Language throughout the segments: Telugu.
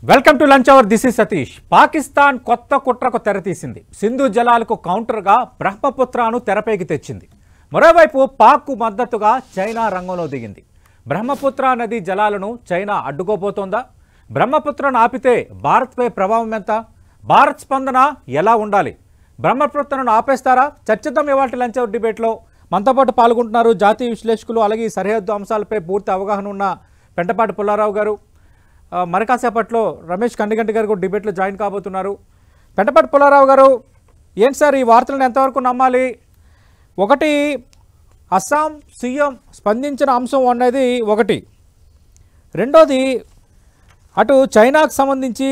Welcome to lunch hour. This is Satish. Pakistan కొత్త కుట్రకు తెరతీసింది. సింధు జలాలకు కౌంటర్గా బ్రహ్మపుత్రను తెరపైకి తెచ్చింది. మరోవైపు పాక్కు మద్దతుగా చైనా రంగంలో దిగింది. బ్రహ్మపుత్ర నది జలాలను చైనా అడ్డుకోబోతోందా? బ్రహ్మపుత్రను ఆపితే భారత్పై ప్రభావం ఎంత? భారత్ స్పందన ఎలా ఉండాలి? బ్రహ్మపుత్రను ఆపేస్తారా? చర్చిద్దాం ఇవాళ లంచ్ అవర్ డిబేట్లో. మనతో పాటు పాల్గొంటున్నారు జాతీయ విశ్లేషకులు, అలాగే సరిహద్దు అంశాలపై పూర్తి అవగాహన ఉన్న పెంటపాటి పుల్లారావు గారు. మరి కాసేపట్లో రమేష్ కండిగంటి గారు కూడా డిబేట్లో జాయిన్ కాబోతున్నారు. పెంటపాటి పుల్లారావు గారు, ఏంటి సార్ ఈ వార్తలను ఎంతవరకు నమ్మాలి? ఒకటి, అస్సాం సీఎం స్పందించిన అంశం అనేది ఒకటి. రెండోది, అటు చైనాకు సంబంధించి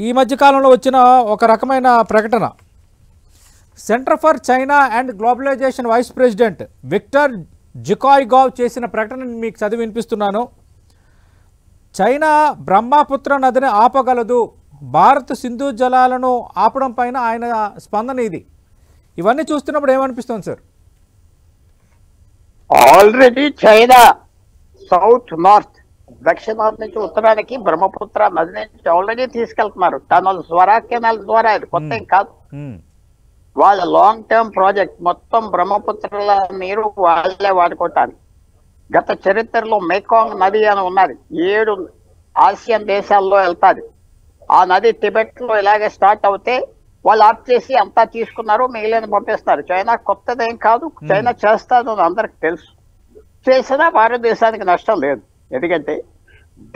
ఈ మధ్యకాలంలో వచ్చిన ఒక రకమైన ప్రకటన. Center for China and globalization vice president Victor Zhikai Gao చేసిన ప్రకటనని మీకు చదివి వినిపిస్తున్నాను. చైనా బ్రహ్మపుత్ర నదిని ఆపగలదు, భారత్ సింధు జలాలను ఆపడం పైన ఆయన స్పందన ఇది. ఇవన్నీ చూస్తున్నప్పుడు ఏమనిపిస్తుంది sir? Already China south north దక్షిణాది నుంచి ఉత్తరానికి బ్రహ్మపుత్ర నది నుంచి ఆల్రెడీ తీసుకెళ్తున్నారు టనల్స్ ద్వారా, కెనాల్స్ ద్వారా. ఇది కొత్త ఏం కాదు. వాళ్ళ లాంగ్ టర్మ్ ప్రాజెక్ట్ మొత్తం బ్రహ్మపుత్రల నీరు వాళ్ళే వాడుకోవటానికి. గత చరిత్రలో మేకాంగ్ నది అని ఉన్నది, 7 ఆసియన్ దేశాల్లో వెళ్తాది. ఆ నది టిబెట్ లో ఇలాగే స్టార్ట్ అవుతే వాళ్ళు ఆఫ్ చేసి అంతా తీసుకున్నారు, మిగిలిన పంపిస్తారు. చైనా కొత్తదేం కాదు, చైనా చేస్తాను అని అందరికి తెలుసు. చేసినా భారతదేశానికి నష్టం లేదు. ఎందుకంటే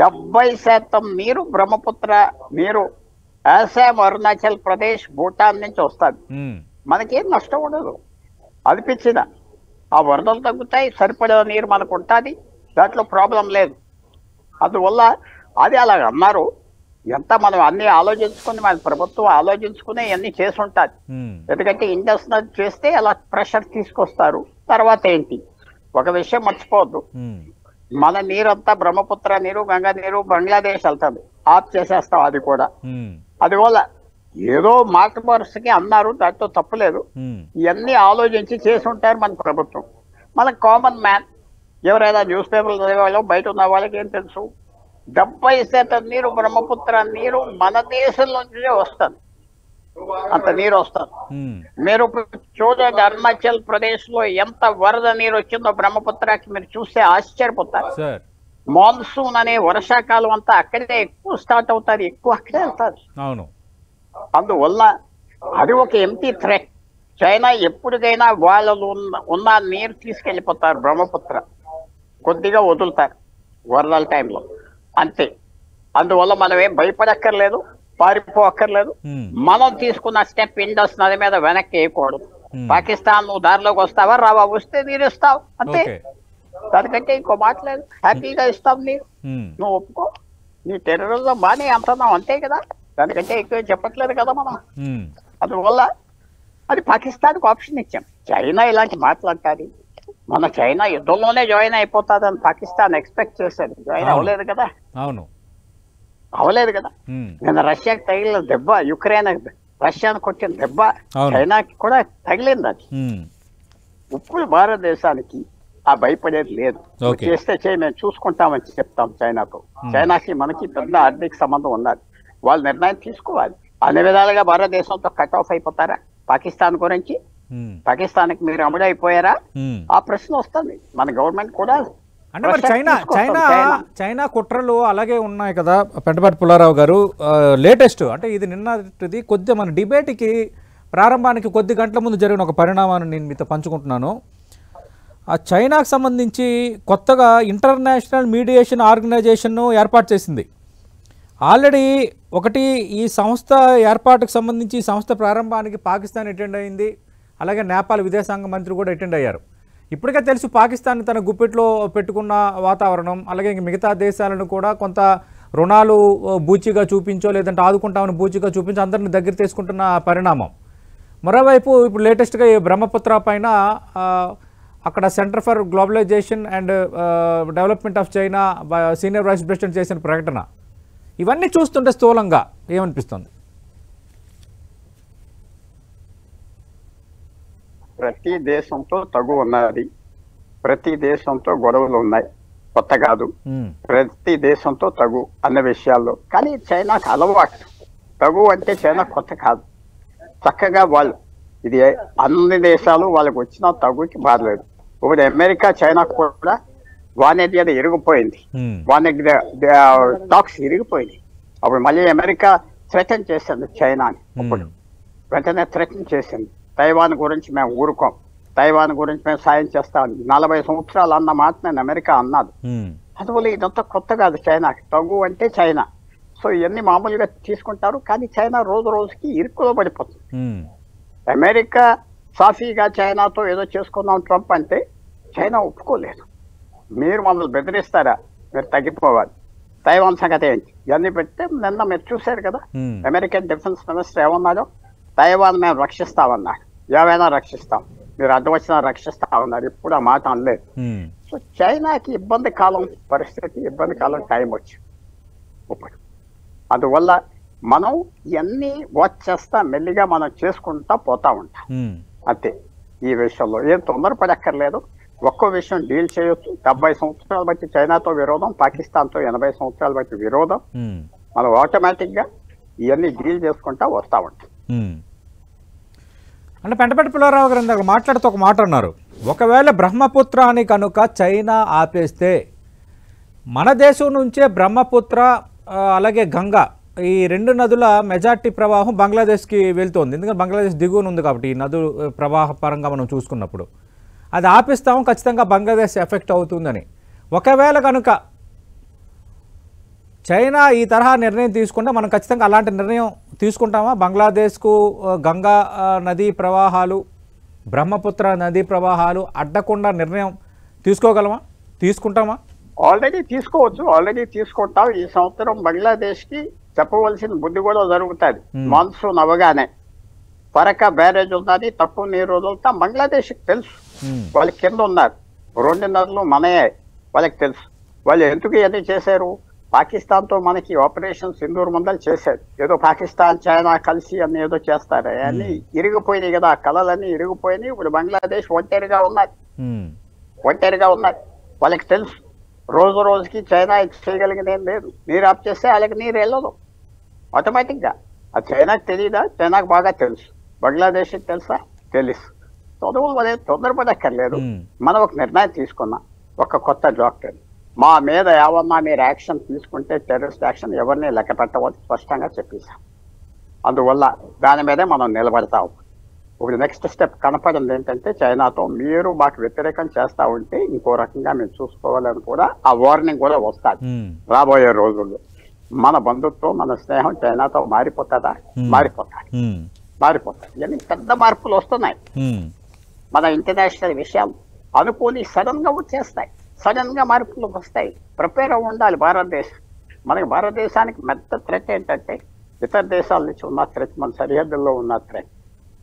70% నీరు బ్రహ్మపుత్ర నీరు అస్సాం, అరుణాచల్ ప్రదేశ్, భూటాన్ నుంచి వస్తుంది. మనకేం నష్టం ఉండదు. అనిపించిన ఆ వరదలు తగ్గుతాయి, సరిపడే నీరు మనకు ఉంటుంది, దాంట్లో ప్రాబ్లం లేదు. అందువల్ల అది అలాగ అన్నారు. ఎంత మనం అన్ని ఆలోచించుకుని, మన ప్రభుత్వం ఆలోచించుకుని అన్ని చేసి ఉంటుంది. ఎందుకంటే ఇండస్ నది చేస్తే అలా ప్రెషర్ తీసుకొస్తారు. తర్వాత ఏంటి, ఒక విషయం మర్చిపోవద్దు, మన నీరంతా బ్రహ్మపుత్ర నీరు, గంగా నీరు బంగ్లాదేశ్ వెళ్తుంది, ఆఫ్ చేసేస్తాం అది కూడా. అందువల్ల ఏదో మాట వరుసకి అన్నారు, దాంట్లో తప్పులేదు. ఇవన్నీ ఆలోచించి చేసి ఉంటారు మన ప్రభుత్వం. మన కామన్ మ్యాన్, ఎవరైనా న్యూస్ పేపర్లు చదివేవాళ్ళు, బయట ఉన్న వాళ్ళకి ఏం తెలుసు, 70% నీరు బ్రహ్మపుత్ర నీరు మన దేశం నుంచే వస్తుంది. అంత నీరు వస్తుంది. మీరు చూడండి, అరుణాచల్ ప్రదేశ్ లో ఎంత వరద నీరు వచ్చిందో బ్రహ్మపుత్రకి, మీరు చూస్తే ఆశ్చర్యపోతారు. మాన్సూన్ అనే వర్షాకాలం అంతా అక్కడే ఎక్కువ స్టార్ట్ అవుతారు, ఎక్కువ అక్కడే వెళ్తారు. అందువల్ల అది ఒక ఎంటీ థ్రెట్. చైనా ఎప్పటికైనా వాళ్ళు ఉన్న నీరు తీసుకెళ్ళిపోతారు, బ్రహ్మపుత్ర కొద్దిగా వదులుతారు వరదల టైంలో, అంతే. అందువల్ల మనం ఏం భయపడక్కర్లేదు, పారిపోక్కర్లేదు. మనం తీసుకున్న స్టెప్ ఇండస్ నది మీద వెనక్కి వేయకూడదు. పాకిస్తాన్ నువ్వు దారిలోకి వస్తావా, రావా, వస్తే నీరు ఇస్తావు, అంతే. దానికంటే ఇంకో మాట లేదు. హ్యాపీగా ఇస్తాం నీరు, నువ్వు ఒప్పుకో. నీ టెర్రరిజం బాగానే అంటున్నావు, అంతే కదా. దానికంటే ఎక్కువ చెప్పట్లేదు కదా మనం. అందువల్ల అది పాకిస్తాన్కి ఆప్షన్ ఇచ్చాం. చైనా ఇలాంటి మాట్లాడతాది, మన చైనా యుద్ధంలోనే జాయిన్ అయిపోతాదని పాకిస్తాన్ ఎక్స్పెక్ట్ చేశాడు. జాయిన్ అవ్వలేదు కదా. అవ్వలేదు కదా. నేను రష్యాకి తగిలిన దెబ్బ, యుక్రెయిన్ రష్యాను కొట్టిన దెబ్బ చైనాకి కూడా తగిలింది. అది ఇప్పుడు భారతదేశానికి ఆ భయపడేది లేదు. చేస్తే చేయి, మేము చూసుకుంటామని చెప్తాం చైనాతో. చైనాకి మనకి పెద్ద ఆర్థిక సంబంధం ఉన్నది. వాళ్ళు నిర్ణయం తీసుకోవాలి. అన్ని విధాలుగా భారతదేశంతో కట్ ఆఫ్ అయిపోతారా పాకిస్తాన్ గురించి? పాకిస్తాన్కి మీరు అమ్ముడైపోయారా? ఆ ప్రశ్న వస్తుంది. మన గవర్నమెంట్ కూడా అంటే మరి చైనా కుట్రలు అలాగే ఉన్నాయి కదా పెంటపాటి పుల్లారావు గారు. లేటెస్ట్ అంటే ఇది నిన్నటిది, కొద్దిగా మన డిబేట్కి ప్రారంభానికి కొద్ది గంటల ముందు జరిగిన ఒక పరిణామాన్ని నేను మీతో పంచుకుంటున్నాను. ఆ చైనాకు సంబంధించి కొత్తగా ఇంటర్నేషనల్ మీడియేషన్ ఆర్గనైజేషన్ను ఏర్పాటు చేసింది. ఆల్రెడీ ఒకటి ఈ సంస్థ ఏర్పాటుకు సంబంధించి, ఈ సంస్థ ప్రారంభానికి పాకిస్తాన్ అటెండ్ అయింది, అలాగే నేపాల్ విదేశాంగ మంత్రి కూడా అటెండ్ అయ్యారు. ఇప్పటికే తెలుసు పాకిస్తాన్ తన గుప్పిట్లో పెట్టుకున్న వాతావరణం, అలాగే మిగతా దేశాలను కూడా కొంత రుణాలు బూచిగా చూపించో, లేదంటే ఆదుకుంటామని బూచిగా చూపించో అందరిని దగ్గర తీసుకుంటున్న పరిణామం. మరోవైపు ఇప్పుడు లేటెస్ట్గా ఈ బ్రహ్మపుత్ర పైన అక్కడ centre for globalisation and development of China senior vice president చేసిన ప్రకటన, ఇవన్నీ చూస్తుంటే స్థూలంగా ఏమనిపిస్తుంది? ప్రతి దేశంతో తగు ఉన్నది, ప్రతి దేశంతో గొడవలు ఉన్నాయి. కొత్త కాదు. ప్రతి దేశంతో తగు అన్న విషయాల్లో. కానీ చైనాకు అలవాటు. తగు అంటే చైనా కొత్త కాదు. చక్కగా వాళ్ళు ఇది అన్ని దేశాలు వాళ్ళకి వచ్చిన తగుకి బాధలేదు. ఇప్పుడు అమెరికా చైనా కూడా వాణిజ్య ఇరిగిపోయింది. వాణిజ్య టాక్స్ ఇరిగిపోయింది. అప్పుడు మళ్ళీ అమెరికా థ్రెటన్ చేసింది చైనాని. ఇప్పుడు వెంటనే థ్రెటన్ చేసింది, తైవాన్ గురించి మేము ఊరుకోం, తైవాన్ గురించి మేము సాయం చేస్తామని 40 సంవత్సరాలు అన్న మాట నేను అమెరికా అన్నాడు. అందువల్ల ఇదంతా కొత్త కాదు చైనాకి. తగు అంటే చైనా. సో ఇవన్నీ మామూలుగా తీసుకుంటారు. కానీ చైనా రోజు రోజుకి ఇరుకులో పడిపోతుంది. అమెరికా సాఫీగా చైనాతో ఏదో చేసుకుందాం ట్రంప్ అంటే చైనా ఒప్పుకోలేదు. మీరు మమ్మల్ని బెదిరిస్తారా, మీరు తగ్గిపోవాలి. తైవాన్ సంగతి ఏంటి ఇవన్నీ పెడితే నిన్న మీరు చూశారు కదా, అమెరికన్ డిఫెన్స్ మినిస్టర్ ఏమన్నాడో, తైవాన్ మేము రక్షిస్తామన్నాడు. ఏవైనా రక్షిస్తాం, మీరు అడ్డు వచ్చినా రక్షిస్తామన్నారు. ఇప్పుడు ఆ మాట అనలేదు. సో చైనాకి ఇబ్బంది కాలం పరిస్థితి, ఇబ్బంది కాలం టైం వచ్చింది ఇప్పుడు. అందువల్ల మనం ఇవన్నీ వాచ్ చేస్తా మెల్లిగా మనం చేసుకుంటా పోతా ఉంటాం అంతే. ఈ విషయంలో ఏం తొందరపడక్కర్లేదు. ఒక్కో విషయం డీల్ చేయొచ్చు. 70 సంవత్సరాలు బట్టి చైనాతో విరోధం, పాకిస్తాన్తో 80 సంవత్సరాలు బట్టి విరోధం. మనం ఆటోమేటిక్ గా ఇవన్నీ డీల్ చేసుకుంటా వస్తా ఉంటాం. అంటే పెంటపల్లి పుల్లారావు గారు ఇందాక మాట్లాడుతూ ఒక మాట అన్నారు, ఒకవేళ బ్రహ్మపుత్ర అని కనుక చైనా ఆపేస్తే మన దేశం నుంచే బ్రహ్మపుత్ర అలాగే గంగా ఈ 2 నదుల మెజార్టీ ప్రవాహం బంగ్లాదేశ్కి వెళ్తోంది. ఎందుకంటే బంగ్లాదేశ్ దిగువన ఉంది కాబట్టి ఈ నదుల ప్రవాహ పరంగా మనం చూసుకున్నప్పుడు అది ఆపిస్తాము, ఖచ్చితంగా బంగ్లాదేశ్ ఎఫెక్ట్ అవుతుందని. ఒకవేళ కనుక చైనా ఈ తరహా నిర్ణయం తీసుకుంటే మనం ఖచ్చితంగా అలాంటి నిర్ణయం తీసుకుంటామా? బంగ్లాదేశ్కు గంగా నదీ ప్రవాహాలు, బ్రహ్మపుత్ర నదీ ప్రవాహాలు అడ్డకుండా నిర్ణయం తీసుకోగలమా, తీసుకుంటామా? ఆల్రెడీ తీసుకోవచ్చు, ఆల్రెడీ తీసుకుంటాం. ఈ సంవత్సరం బంగ్లాదేశ్ కి చెప్పవలసిన బుద్ధి కూడా జరుగుతుంది. మాన్సూన్ అవగానే ఫరకా బ్యారేజ్ ఉన్నది, తక్కువ నీరు వదులుతాం. బంగ్లాదేశ్ కి తెలుసు, వాళ్ళ కింద ఉన్నారు 2 నదులు మనయే, వాళ్ళకి తెలుసు. వాళ్ళు ఎందుకు ఇవన్నీ చేశారు? పాకిస్తాన్ తో మనకి ఆపరేషన్ సింధూర్ ముందలు చేశారు. ఏదో పాకిస్తాన్ చైనా కలిసి అన్ని ఏదో చేస్తారు. అన్ని ఇరిగిపోయినాయి కదా, ఆ కళలన్నీ ఇరిగిపోయినాయి. ఇప్పుడు బంగ్లాదేశ్ ఒంటరిగా ఉన్నది, ఒంటరిగా ఉన్నది. వాళ్ళకి తెలుసు రోజు రోజుకి చైనా చేయగలిగింది ఏం లేదు. నీరు ఆఫ్ చేస్తే వాళ్ళకి నీరు వెళ్ళదు ఆటోమేటిక్ గా. అది చైనాకి తెలియదా? చైనాకు బాగా తెలుసు. బంగ్లాదేశ్కి తెలుసా? తెలుసు. చదువు తొందరపడక్కర్లేదు. మనం ఒక నిర్ణయం తీసుకున్నాం, ఒక కొత్త డాక్టర్ మా మీద ఏమన్నా మీరు యాక్షన్ తీసుకుంటే టెర్రరిస్ట్ యాక్షన్ ఎవరిని లెక్క పెట్టవద్దు స్పష్టంగా చెప్పేశాం. అందువల్ల దాని మీదే మనం నిలబడతాం. ఇప్పుడు నెక్స్ట్ స్టెప్ కనపడింది ఏంటంటే, చైనాతో మీరు మాకు వ్యతిరేకం చేస్తా ఉంటే ఇంకో రకంగా మేము చూసుకోవాలని కూడా ఆ వార్నింగ్ కూడా వస్తుంది రాబోయే రోజుల్లో. మన బంధుత్వం, మన స్నేహం చైనాతో మారిపోతుందా? మారిపోతుంది. ఇవన్నీ పెద్ద మార్పులు వస్తున్నాయి. మన ఇంటర్నేషనల్ విషయాలు అనుకోని సడన్ గా వచ్చేస్తాయి, సడన్ గా మార్పులు వస్తాయి. ప్రిపేర్ అవ్వ ఉండాలి భారతదేశం. మనకి భారతదేశానికి పెద్ద థ్రెట్ ఏంటంటే ఇతర దేశాల నుంచి ఉన్న థ్రెట్, మన సరిహద్దుల్లో ఉన్న థ్రెట్.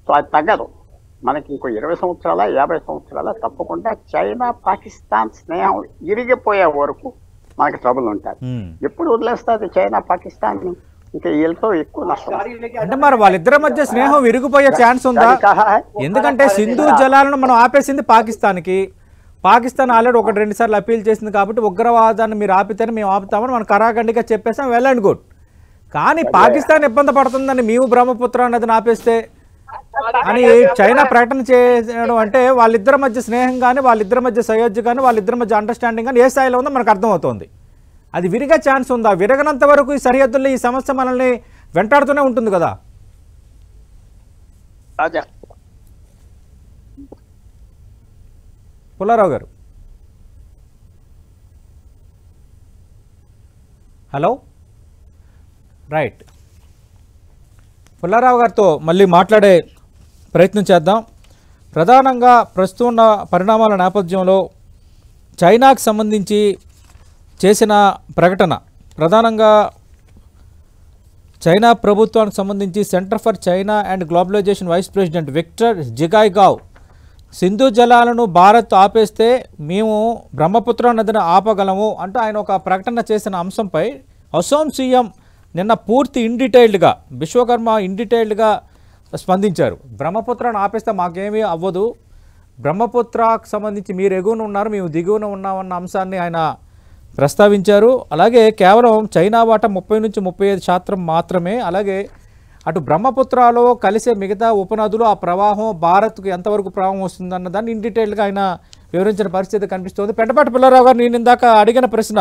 సో అది తగ్గదు. మనకి ఇంకో 20 సంవత్సరాల 50 సంవత్సరాల తప్పకుండా చైనా పాకిస్తాన్ స్నేహం ఇరిగిపోయే వరకు మనకి ట్రబుల్ ఉంటుంది. ఎప్పుడు వదిలేస్తుంది చైనా పాకిస్తాన్? ఇంకా వీళ్ళతో ఎక్కువ నష్టం. అంటే మరి వాళ్ళిద్దరి మధ్య స్నేహం విరిగిపోయే ఛాన్స్ ఉందా? ఎందుకంటే సింధు జలాలను మనం ఆపేసింది పాకిస్తాన్కి. పాకిస్తాన్ ఆల్రెడీ 1-2 సార్లు అప్పీల్ చేసింది కాబట్టి ఉగ్రవాదాన్ని మీరు ఆపితేనే మేము ఆపుతామని మనం కరాఖండిగా చెప్పేసాం, వెల్ అండ్ గుడ్. కానీ పాకిస్తాన్ ఇబ్బంది పడుతుందని మేము బ్రహ్మపుత్ర నదిని ఆపేస్తే అని చైనా ప్రకటన చేయడం అంటే వాళ్ళిద్దరి మధ్య స్నేహం కానీ, వాళ్ళిద్దరి మధ్య సయోధ్య కానీ, వాళ్ళిద్దరి మధ్య అండర్స్టాండింగ్ కానీ ఏ స్థాయిలో ఉందో మనకు అర్థమవుతుంది. అది విరిగే ఛాన్స్ ఉందా? విరగనంత వరకు ఈ సరిహద్దుల్లో ఈ సమస్య మనల్ని వెంటాడుతూనే ఉంటుంది కదా. పుల్లారావు గారు, హలో, రైట్. పుల్లారావు గారితో మళ్ళీ మాట్లాడే ప్రయత్నం చేద్దాం. ప్రధానంగా ప్రస్తుతం ఉన్న పరిణామాల నేపథ్యంలో చైనాకు సంబంధించి చేసిన ప్రకటన, ప్రధానంగా చైనా ప్రభుత్వానికి సంబంధించి center for China and globalization vice president Victor Zhikai Gao Sindhu జలాలను భారత్ ఆపేస్తే మేము బ్రహ్మపుత్ర నదిని ఆపగలము అంటూ ఆయన ఒక ప్రకటన చేసిన అంశంపై అసోం సీఎం నిన్న పూర్తి ఇన్డీటెయిల్డ్గా, విశ్వకర్మ ఇన్డీటెయిల్డ్గా స్పందించారు. బ్రహ్మపుత్రను ఆపేస్తే మాకేమీ అవ్వదు, బ్రహ్మపుత్రకు సంబంధించి మీరు ఎగువన ఉన్నారు, మేము దిగువన ఉన్నామన్న అంశాన్ని ఆయన ప్రస్తావించారు. అలాగే కేవలం చైనా వాటా 30 నుంచి 35% మాత్రమే. అలాగే అటు బ్రహ్మపుత్రలో కలిసే మిగతా ఉపనదులు ఆ ప్రవాహం భారత్కు ఎంతవరకు ప్రవాహం వస్తుందన్న దాన్ని ఇన్ డీటెయిల్గా ఆయన వివరించిన పరిస్థితి కనిపిస్తుంది. పెంటపాటి పుల్లారావు గారు, నేను ఇందాక అడిగిన ప్రశ్న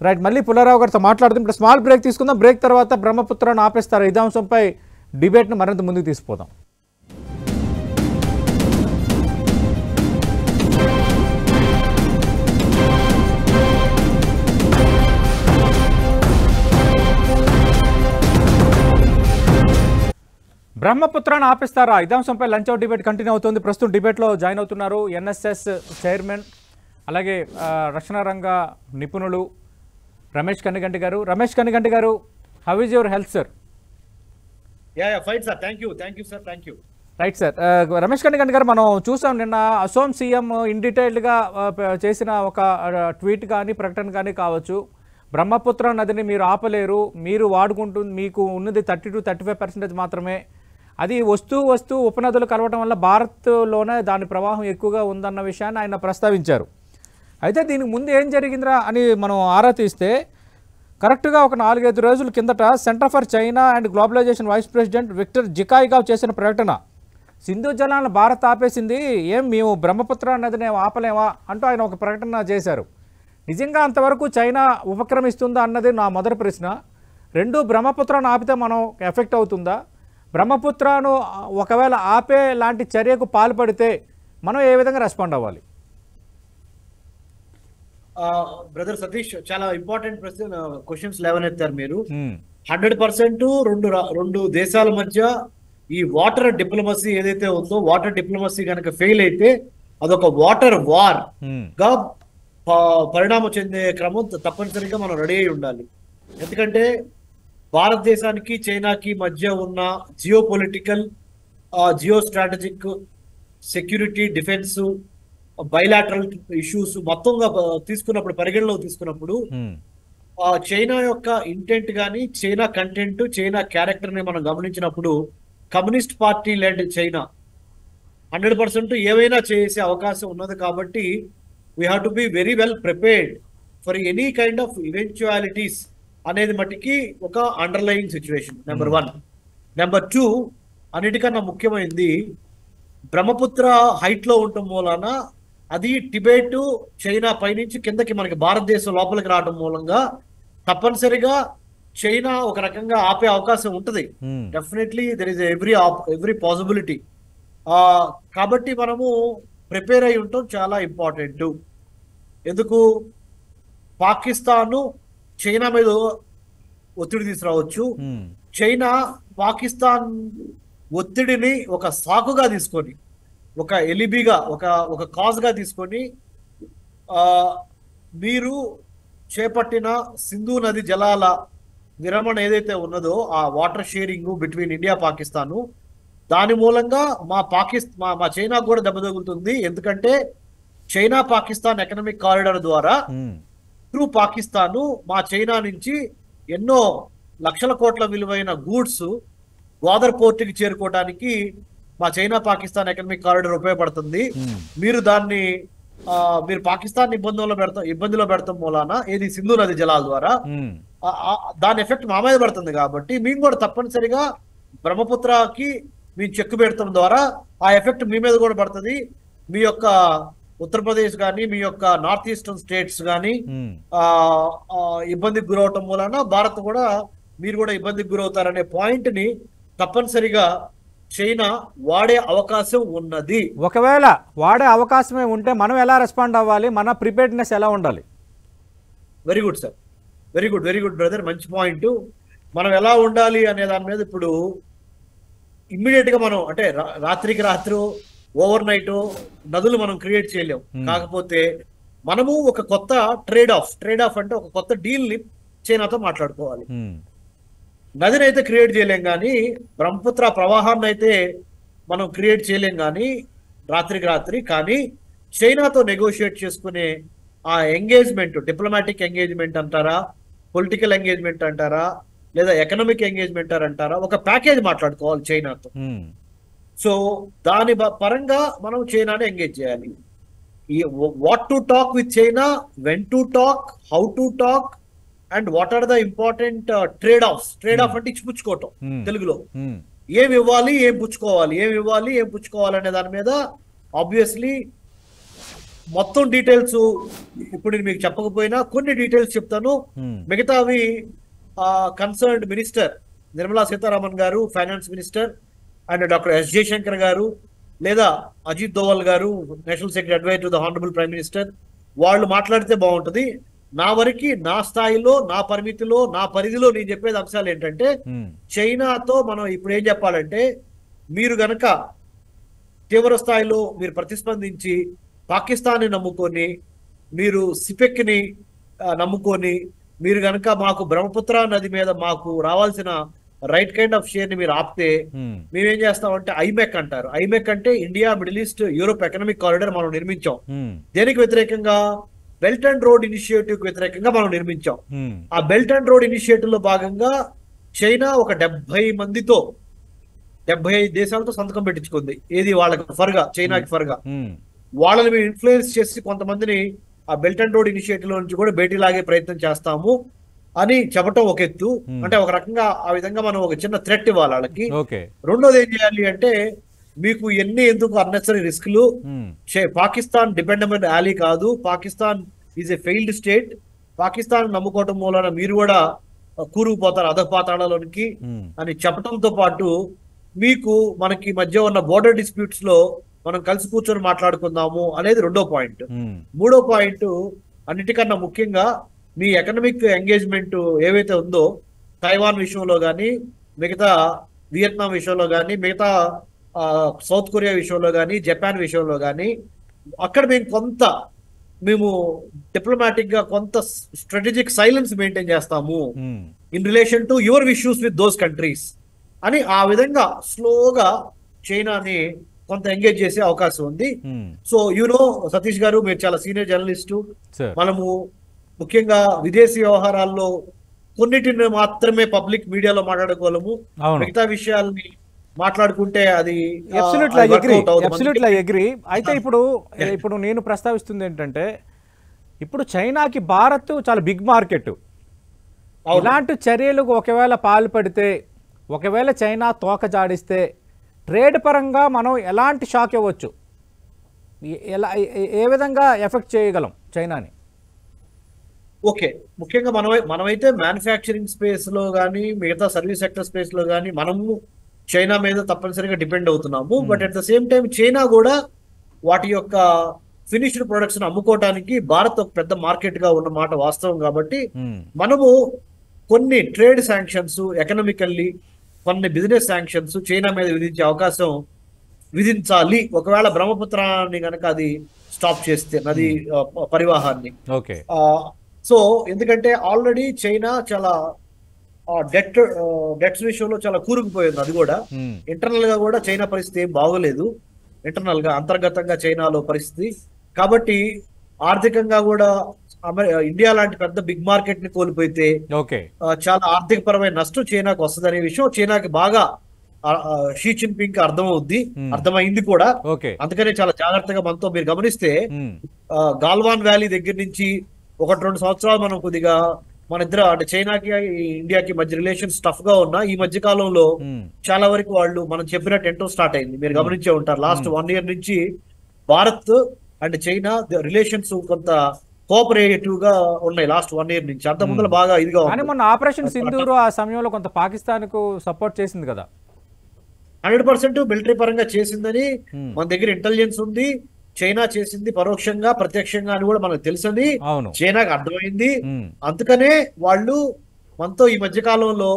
రైట్, మళ్ళీ పుల్లారావు గారితో మాట్లాడుతుంది. ఇప్పుడు స్మాల్ బ్రేక్ తీసుకుందాం. బ్రేక్ తర్వాత బ్రహ్మపుత్రను ఆపేస్తారు, ఇదే అంశంపై డిబేట్ను మరింత ముందుకు తీసుకుపోదాం. బ్రహ్మపుత్రాన్ని ఆపేస్తారా, ఇదే అంశంపై లంచ్ అవుట్ డిబేట్ కంటిన్యూ అవుతుంది. ప్రస్తుతం డిబేట్లో జాయిన్ అవుతున్నారు ఎన్ఎస్ఎస్ చైర్మన్, అలాగే రక్షణ రంగ నిపుణులు రమేష్ కన్నిగంటి గారు. రమేష్ కన్నిగంటి గారు, how is your health sir? Fine sir, thank you sir, thank you. Right sir, Ramesh Kanniganti గారు, మనం చూసాం నిన్న అసోం సీఎం ఇన్ డీటెయిల్డ్గా చేసిన ఒక ట్వీట్ కానీ ప్రకటన కానీ కావచ్చు, బ్రహ్మపుత్ర నదిని మీరు ఆపలేరు, మీరు వాడుకుంటుంది మీకు ఉన్నది 30 to 35% మాత్రమే, అది వస్తూ ఉపనదులు కలవటం వల్ల భారత్లోనే దాని ప్రవాహం ఎక్కువగా ఉందన్న విషయాన్ని ఆయన ప్రస్తావించారు. అయితే దీనికి ముందు ఏం జరిగిందిరా అని మనం ఆరా తీస్తే, కరెక్ట్గా ఒక 4-5 రోజుల కిందట center for China and globalization vice president Victor Zhikai Gao చేసిన ప్రకటన, సింధు జలాలను భారత్ ఆపేసింది, ఏం మేము బ్రహ్మపుత్ర నదిని ఆపలేమా అంటూ ఆయన ఒక ప్రకటన చేశారు. నిజంగా అంతవరకు చైనా ఉపక్రమిస్తుందా అన్నది నా మొదటి ప్రశ్న. 2, బ్రహ్మపుత్రను ఆపితే మనం ఎఫెక్ట్ అవుతుందా, బ్రహ్మపుత్రను ఒకవేళ ఆపే లాంటి చర్యకు పాల్పడితే మనం ఏ విధంగా రెస్పాండ్ అవ్వాలి? బ్రదర్ సతీష్, చాలా ఇంపార్టెంట్ క్వశ్చన్స్ లేవనెత్తారు మీరు. 100% రెండు దేశాల మధ్య ఈ వాటర్ డిప్లొమసీ ఏదైతే ఉందో, వాటర్ డిప్లొమసీ కనుక ఫెయిల్ అయితే అదొక వాటర్ వార్ గా పరిణామం చెందే క్రమం తప్పనిసరిగా మనం రెడీ అయి ఉండాలి. ఎందుకంటే భారతదేశానికి చైనాకి మధ్య ఉన్న geopolitical, geostrategic, security, defence, bilateral issues మొత్తంగా పరిగణలోకి తీసుకున్నప్పుడు చైనా యొక్క ఇంటెంట్ కానీ, చైనా కంటెంట్, చైనా క్యారెక్టర్ ని మనం గమనించినప్పుడు కమ్యూనిస్ట్ పార్టీ లెడ్ చైనా 100% ఏవైనా చేసే అవకాశం ఉన్నది. కాబట్టి we have to be very well prepared for any kind of eventualities అనేది మట్టికి ఒక అండర్లయింగ్ సిచ్యువేషన్. నెంబర్ 1. నెంబర్ 2, అన్నిటికన్నా ముఖ్యమైనది, బ్రహ్మపుత్ర హైట్ లో ఉండటం మూలాన అది టిబెట్, చైనా పైనుంచి కిందకి మనకి భారతదేశం లోపలికి రావడం మూలంగా తప్పనిసరిగా చైనా ఒక రకంగా ఆపే అవకాశం ఉంటుంది. Definitely there is every possibility. కాబట్టి మనము ప్రిపేర్ అయి ఉండటం చాలా ఇంపార్టెంట్. ఎందుకు, పాకిస్తాన్ చైనా మీద ఒత్తిడి తీసుకురావచ్చు, చైనా పాకిస్తాన్ ఒత్తిడిని ఒక సాకుగా తీసుకొని, ఒక ఎలిబిగా, ఒక కాజ్ గా తీసుకొని మీరు చేపట్టిన సింధు నది జలాల విరమణ ఏదైతే ఉన్నదో, ఆ water sharing between India Pakistan, దాని మూలంగా మా చైనా కూడా దెబ్బ తగులుతుంది. ఎందుకంటే చైనా పాకిస్తాన్ ఎకనామిక్ కారిడార్ ద్వారా త్రూ పాకిస్తాన్ మా చైనా నుంచి ఎన్నో లక్షల కోట్ల విలువైన గూడ్స్ గ్వాదర్ పోర్టుకి చేరుకోవడానికి మా చైనా పాకిస్తాన్ ఎకనామిక్ కారిడార్ ఉపయోగపడుతుంది. మీరు దాన్ని మీరు పాకిస్తాన్ ఇబ్బందిలో పెడతాం మూలాన, ఏది సింధు నది జలాల ద్వారా దాని ఎఫెక్ట్ మా మీద పడుతుంది. కాబట్టి మేము కూడా తప్పనిసరిగా బ్రహ్మపుత్రకి మేము చెక్కు పెడతాం ద్వారా ఆ ఎఫెక్ట్ మీ మీద కూడా పడుతుంది. మీ యొక్క ఉత్తరప్రదేశ్ కానీ, మీ యొక్క నార్త్ ఈస్టర్న్ స్టేట్స్ కానీ ఇబ్బందికి గురవటం మూలన భారత్ కూడా, మీరు కూడా ఇబ్బందికి గురవుతారనే పాయింట్ ని తప్పనిసరిగా చైనా వాడే అవకాశం ఉన్నది. ఒకవేళ వాడే అవకాశమే ఉంటే మనం ఎలా రెస్పాండ్ అవ్వాలి, మన ప్రిపేర్డ్నెస్ ఎలా ఉండాలి? Very good sir, very good brother, మంచి పాయింట్. మనం ఎలా ఉండాలి అనే దాని మీద ఇప్పుడు ఇమ్మీడియట్ గా మనం, అంటే రాత్రికి రాత్రి ఓవర్ నైట్ నదులు మనం క్రియేట్ చేయలేం. కాకపోతే మనము ఒక కొత్త ట్రేడ్ ఆఫ్ అంటే ఒక కొత్త డీల్ ని చైనాతో మాట్లాడుకోవాలి. నదిని అయితే క్రియేట్ చేయలేం కానీ, బ్రహ్మపుత్ర ప్రవాహాన్ని అయితే మనం క్రియేట్ చేయలేం కానీ రాత్రికి రాత్రి, కానీ చైనాతో నెగోషియేట్ చేసుకునే ఆ ఎంగేజ్మెంట్, డిప్లొమాటిక్ ఎంగేజ్మెంట్ అంటారా, పొలిటికల్ ఎంగేజ్మెంట్ అంటారా, లేదా ఎకనామిక్ ఎంగేజ్మెంట్ అంటారా, ఒక ప్యాకేజ్ మాట్లాడుకోవాలి చైనాతో. సో దాని పరంగా మనం చైనాని ఎంగేజ్ చేయాలి. What to talk with China, when to talk, how to talk, and what are the important trade off అంటే ఇచ్చిపుచ్చుకోవటం తెలుగులో. ఏం ఇవ్వాలి ఏం పుచ్చుకోవాలి అనే దాని మీద ఆబ్వియస్లీ మొత్తం డీటెయిల్స్ ఇప్పుడు నేను మీకు చెప్పకపోయినా కొన్ని డీటెయిల్స్ చెప్తాను. మిగతావి కన్సర్న్డ్ మినిస్టర్ నిర్మలా సీతారామన్ గారు, finance minister, and doctor S Jaishankar గారు, లేదా అజిత్ దోవల్ గారు, national secretary adviser to the honourable prime minister, వాళ్ళు మాట్లాడితే బాగుంటది. నా వరకు, నా స్థాయిలో, నా పరిమితిలో, నా పరిధిలో నేను చెప్పేది అంశాలు ఏంటంటే, చైనాతో మనం ఇప్పుడు ఏం చెప్పాలంటే, మీరు గనక తీవ్ర స్థాయిలో మీరు ప్రతిస్పందించి పాకిస్తాన్ని నమ్ముకొని, మీరు సిపెక్ ని నమ్ముకొని, మీరు గనక మాకు బ్రహ్మపుత్ర నది మీద మాకు రావాల్సిన రైట్ కైండ్ ఆఫ్ షేర్ ని మీరు ఆపితే మేమేం చేస్తామంటే ఐమెక్ అంటారు. ఐమెక్ అంటే India middle east Europe economic corridor మనం నిర్మించాం. దేనికి వ్యతిరేకంగా? బెల్ట్ అండ్ రోడ్ ఇనిషియేటివ్ కి వ్యతిరేకంగా మనం నిర్మించాం. ఆ బెల్ట్ అండ్ రోడ్ ఇనిషియేటివ్ లో భాగంగా చైనా ఒక 75 దేశాలతో సంతకం పెట్టించుకుంది. ఏది వాళ్ళకి ఫర్గా, చైనాకి ఫర్గా. వాళ్ళని మేము ఇన్ఫ్లుయెన్స్ చేసి కొంతమందిని ఆ బెల్ట్ అండ్ రోడ్ ఇనిషియేటివ్ లో నుంచి కూడా బయటి లాగే ప్రయత్నం చేస్తాము అని చెప్పటం ఒక ఎత్తు. అంటే ఒక రకంగా ఆ విధంగా మనం ఒక చిన్న థ్రెట్ ఇవ్వాలి వాళ్ళకి. రెండోది ఏం చేయాలి అంటే, మీకు ఎందుకు అన్నెసరీ రిస్క్లు? పాకిస్తాన్ డిపెండబుల్ యాలీ కాదు, Pakistan is a failed state. Pakistan నమ్ముకోవటం మూలన మీరు కూడా కూరుకుపోతారు అధపాతాళలోనికి అని చెప్పడంతో పాటు, మీకు మనకి మధ్య ఉన్న బోర్డర్ డిస్ప్యూట్స్ లో మనం కలిసి కూర్చొని మాట్లాడుకుందాము అనేది రెండో పాయింట్. మూడో పాయింట్, అన్నిటికన్నా ముఖ్యంగా మీ ఎకనామిక్ ఎంగేజ్మెంట్ ఏవైతే ఉందో, తైవాన్ విషయంలో కానీ, మిగతా వియత్నాం విషయంలో కానీ, మిగతా సౌత్ కొరియా విషయంలో కానీ, జపాన్ విషయంలో కానీ, అక్కడ మేము డిప్లొమాటిక్ గా కొంత స్ట్రాటజిక్ సైలెన్స్ మెయింటైన్ చేస్తాము in relation to your issues with those countries అని ఆ విధంగా స్లోగా చైనాని కొంత ఎంగేజ్ చేసే అవకాశం ఉంది. సో సతీష్ గారు, మీరు చాలా సీనియర్ జర్నలిస్టు. మనము ముఖ్యంగా విదేశీ వ్యవహారాల్లో కొన్నిటిని మాత్రమే పబ్లిక్ మీడియాలో మాట్లాడుకోలేము. మిగతా విషయాల్ని మాట్లాడుకుంటే అది అగ్రీ. అయితే ఇప్పుడు నేను ప్రస్తావిస్తుంది ఏంటంటే, ఇప్పుడు చైనాకి భారత్ చాలా బిగ్ మార్కెట్. ఇలాంటి చర్యలకు ఒకవేళ పాల్పడితే, ఒకవేళ చైనా తోక జాడిస్తే ట్రేడ్ పరంగా మనం ఎలాంటి షాక్ ఇవ్వచ్చు? ఏ విధంగా ఎఫెక్ట్ చేయగలం చైనాని? ఓకే, ముఖ్యంగా మనమైతే మ్యానుఫ్యాక్చరింగ్ స్పేస్ లో కానీ, మిగతా సర్వీస్ సెక్టర్ స్పేస్ లో కానీ మనము చైనా మీద తప్పనిసరిగా డిపెండ్ అవుతున్నాము. But at the same time China కూడా వాటి యొక్క ఫినిష్డ్ ప్రొడక్ట్స్ అమ్ముకోవడానికి భారత్ ఒక పెద్ద మార్కెట్ గా ఉన్న మాట వాస్తవం. కాబట్టి మనము కొన్ని ట్రేడ్ శాంక్షన్స్, ఎకనామికల్లీ కొన్ని బిజినెస్ శాంక్షన్స్ చైనా మీద విధించే అవకాశం విధించాలి, ఒకవేళ బ్రహ్మపుత్రాన్ని కనుక అది స్టాప్ చేస్తే, నది పరివాహాన్ని. సో ఎందుకంటే ఆల్రెడీ చైనా చాలా డెట్స్ విషయంలో చాలా కూరుకుపోయింది. అది కూడా ఇంటర్నల్ గా కూడా చైనా పరిస్థితి ఏం బాగోలేదు, ఇంటర్నల్ గా అంతర్గతంగా చైనాలో పరిస్థితి. కాబట్టి ఆర్థికంగా కూడా ఇండియా లాంటి పెద్ద బిగ్ మార్కెట్ ని కోల్పోతే చాలా ఆర్థిక పరమైన నష్టం చైనాకు వస్తుంది అనే విషయం చైనాకి బాగా షీ జిన్పింగ్ అర్థమైంది కూడా. అందుకనే చాలా జాగ్రత్తగా మనతో మీరు గమనిస్తే గాల్వాన్ వ్యాలీ దగ్గర నుంచి 1-2 సంవత్సరాలు మనం కొద్దిగా మన ఇద్దరు అంటే చైనాకి ఇండియాకి మధ్య రిలేషన్స్ టఫ్ గా ఉన్నా, ఈ మధ్య కాలంలో చాలా వరకు వాళ్ళు మనం చెప్పినట్టు ఎంతో స్టార్ట్ అయింది. మీరు గమనించే ఉంటారు, లాస్ట్ 1 year నుంచి భారత్ అండ్ చైనా రిలేషన్స్ కొంత కోఆపరేటివ్ గా ఉన్నాయి లాస్ట్ 1 year నుంచి. అంత ముందు బాగా ఇదిగా మొన్న ఆపరేషన్ సింధూర్ ఆ సమయంలో కొంత పాకిస్తాన్ కు సపోర్ట్ చేసింది కదా. 100% మిలిటరీ పరంగా చేసిందని మన దగ్గర ఇంటెలిజెన్స్ ఉంది. చైనా చేసింది పరోక్షంగా ప్రత్యక్షంగా అని కూడా మనకు తెలుసని చైనాకు అర్థమైంది. అందుకనే వాళ్ళు మనతో ఈ మధ్య కాలంలో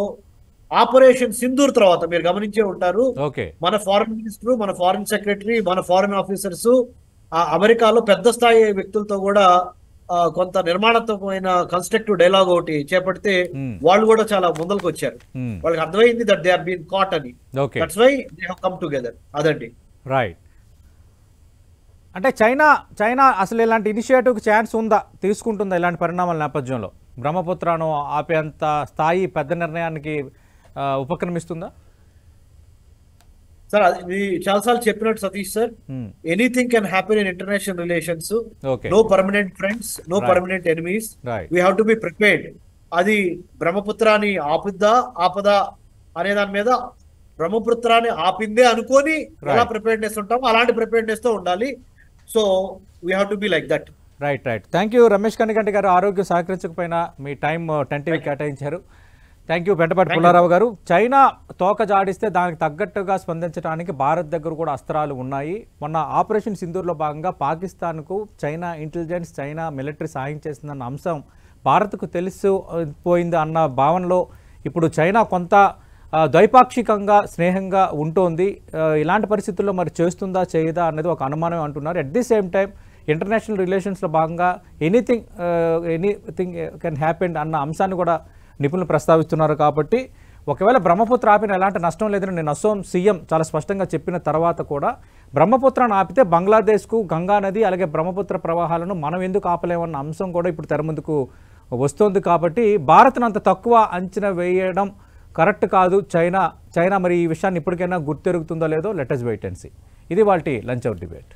ఆపరేషన్ సింధూర్ తర్వాత మీరు గమనించే ఉంటారు, మన ఫారెన్ మినిస్టర్, మన ఫారెన్ సెక్రటరీ, మన ఫారెన్ ఆఫీసర్స్ అమెరికాలో పెద్ద స్థాయి వ్యక్తులతో కూడా కొంత నిర్మాణాత్మకమైన కన్స్ట్రక్టివ్ డైలాగ్ ఒకటి చేపడితే వాళ్ళు కూడా చాలా ముందరకు వచ్చారు. వాళ్ళకి అర్థమైంది that they are been caught అని. That's why they have come together. అదండి. రైట్. అంటే చైనా అసలు ఇలాంటి ఇనిషియేటివ్కి ఛాన్స్ ఉందా, తీసుకుంటుందా ఇలాంటి పరిణామాల నేపథ్యంలో? బ్రహ్మపుత్రను ఆపేంత స్థాయి పెద్ద నిర్ణయానికి ఉపక్రమిస్తుందా? సార్ అది చాలాసార్లు చెప్పినట్టు Satish sir, anything can happen in international relations. No permanent friends, no permanent enemies. We have to be prepared. అది బ్రహ్మపుత్రాన్ని ఆపదా అనే దాని మీద బ్రహ్మపుత్రాన్ని ఆపిందే అనుకొని ఎలా ప్రిపేర్డ్నెస్ ఉంటామో అలాంటి ప్రిపేర్డ్నెస్ తో ఉండాలి. So we have to be like that. Right. Thank you Ramesh Kaniganti garu. ఆరోగ్యం సహకరించకపోయినా మీ టైం 10 TV కేటాయించారు. Thank you. Pentapati Pullarao garu, China తోక జాడిస్తే దానికి తగ్గట్టుగా స్పందించడానికి భారత్ దగ్గర కూడా అస్త్రాలు ఉన్నాయి. మొన్న ఆపరేషన్ సింధూర్లో భాగంగా పాకిస్తాన్కు చైనా ఇంటెలిజెన్స్, చైనా మిలిటరీ సాయం చేస్తుందన్న అంశం భారత్కు తెలిసిపోయింది అన్న భావనలో ఇప్పుడు చైనా కొంత ద్వైపాక్షికంగా స్నేహంగా ఉంటుంది. ఇలాంటి పరిస్థితుల్లో మరి చేస్తుందా చేయదా అనేది ఒక అనుమానం అంటున్నారు. At the same time international రిలేషన్స్లో భాగంగా ఎనీథింగ్ కెన్ హ్యాపెన్ అన్న అంశాన్ని కూడా నిపుణులు ప్రస్తావిస్తున్నారు. కాబట్టి ఒకవేళ బ్రహ్మపుత్ర ఆపిన ఎలాంటి నష్టం లేదని నేను అసోం సీఎం చాలా స్పష్టంగా చెప్పిన తర్వాత కూడా బ్రహ్మపుత్రాన్ని ఆపితే బంగ్లాదేశ్కు గంగా నది అలాగే బ్రహ్మపుత్ర ప్రవాహాలను మనం ఎందుకు ఆపలేమన్న అంశం కూడా ఇప్పుడు తెర ముందుకు వస్తోంది. కాబట్టి భారత్ను అంత తక్కువ అంచనా వేయడం కరెక్ట్ కాదు. చైనా మరి ఈ విషయాన్ని ఇప్పటికైనా గుర్తెరుగుతుందో లేదో let us wait and see. ఇది వాల్టి లంచ్ అవర్ డిబేట్.